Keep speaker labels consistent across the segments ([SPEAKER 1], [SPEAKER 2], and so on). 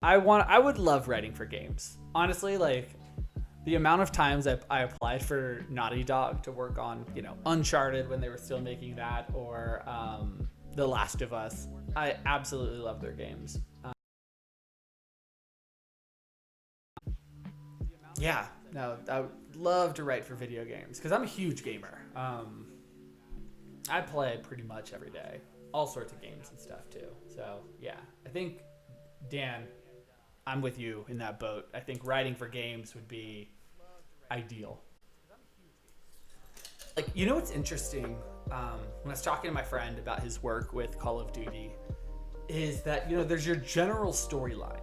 [SPEAKER 1] I would love writing for games. Honestly, like the amount of times I applied for Naughty Dog to work on, Uncharted when they were still making that, or The Last of Us. I absolutely love their games. Yeah, no, I would love to write for video games because I'm a huge gamer. I play pretty much every day, all sorts of games and stuff too. So yeah, I think Dan, I'm with you in that boat. I think writing for games would be ideal. Like, what's interesting? When I was talking to my friend about his work with Call of Duty, is that there's your general storyline.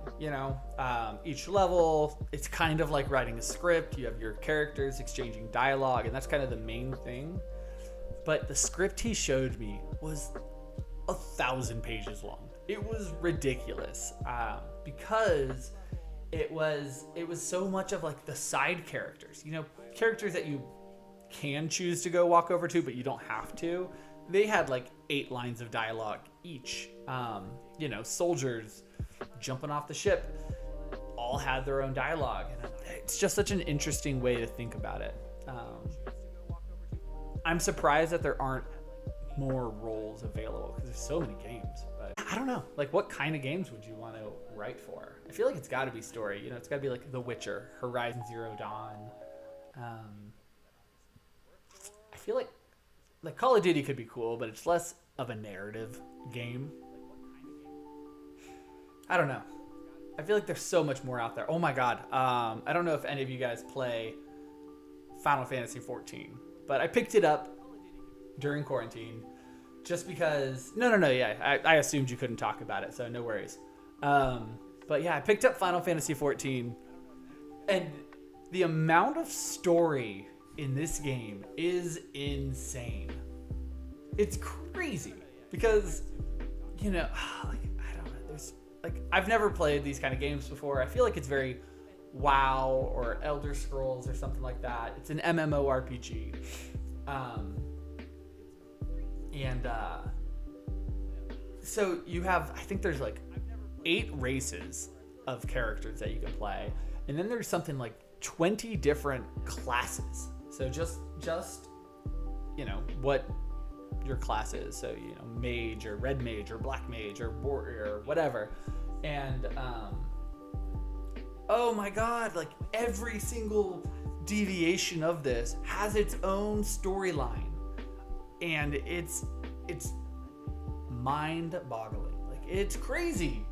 [SPEAKER 1] Each level, it's kind of like writing a script. You have your characters exchanging dialogue, and that's kind of the main thing. But the script he showed me was 1,000 pages long. It was ridiculous, because it was so much of like the side characters. Characters that you can choose to go walk over to, but you don't have to. They had like 8 lines of dialogue each. Soldiers jumping off the ship all had their own dialogue, and it's just such an interesting way to think about it. I'm surprised that there aren't more roles available because there's so many games. But I don't know, like what kind of games would you want to write for? I feel like it's got to be story. It's got to be like The Witcher, Horizon Zero Dawn. I feel like Call of Duty could be cool, but it's less of a narrative game. I don't know. I feel like there's so much more out there. Oh my god. I don't know if any of you guys play Final Fantasy 14, but I picked it up during quarantine just because... No, yeah. I assumed you couldn't talk about it, so no worries. But yeah, I picked up Final Fantasy 14, and the amount of story in this game is insane. It's crazy because, I don't know, there's I've never played these kind of games before. I feel like it's very WoW or Elder Scrolls or something like that. It's an MMORPG. So you have, I think there's like 8 races of characters that you can play. And then there's something like 20 different classes. So just what your class is. So, mage or red mage or black mage or warrior or whatever. And, oh my god, like every single deviation of this has its own storyline. And it's mind-boggling. Like, it's crazy.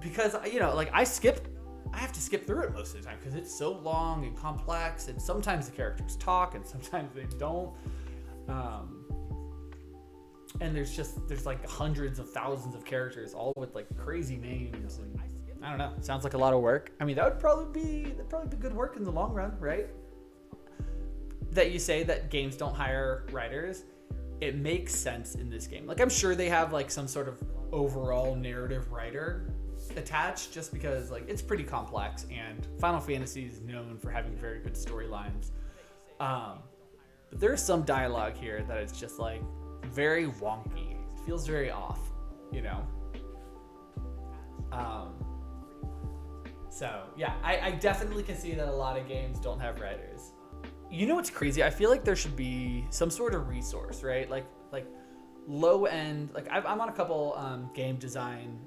[SPEAKER 1] Because, I have to skip through it most of the time because it's so long and complex, and sometimes the characters talk and sometimes they don't. And there's like hundreds of thousands of characters, all with like crazy names, and I don't know. Sounds like a lot of work. I mean, that'd probably be good work in the long run, right? That you say that games don't hire writers, it makes sense in this game. Like, I'm sure they have like some sort of overall narrative writer attached, just because like it's pretty complex, and Final Fantasy is known for having very good storylines. But there's some dialogue here that is just like very wonky. It feels very off, So yeah, I definitely can see that a lot of games don't have writers. What's crazy? I feel like there should be some sort of resource, right? Like low end. Like I'm on a couple game design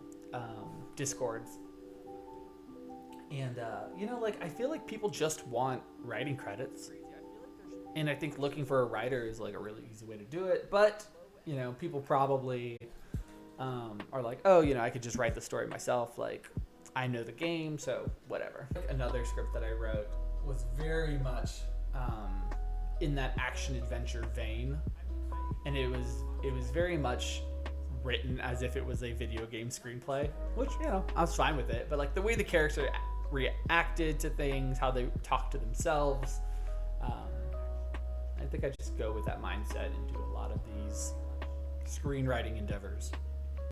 [SPEAKER 1] discords, and I feel like people just want writing credits, and I think looking for a writer is like a really easy way to do it. But people probably are like, oh, I could just write the story myself. Like, I know the game, so whatever. Another script that I wrote was very much in that action adventure vein, and it was very much written as if it was a video game screenplay, which I was fine with it. But like the way the character reacted to things, how they talk to themselves, I think I just go with that mindset and do a lot of these screenwriting endeavors.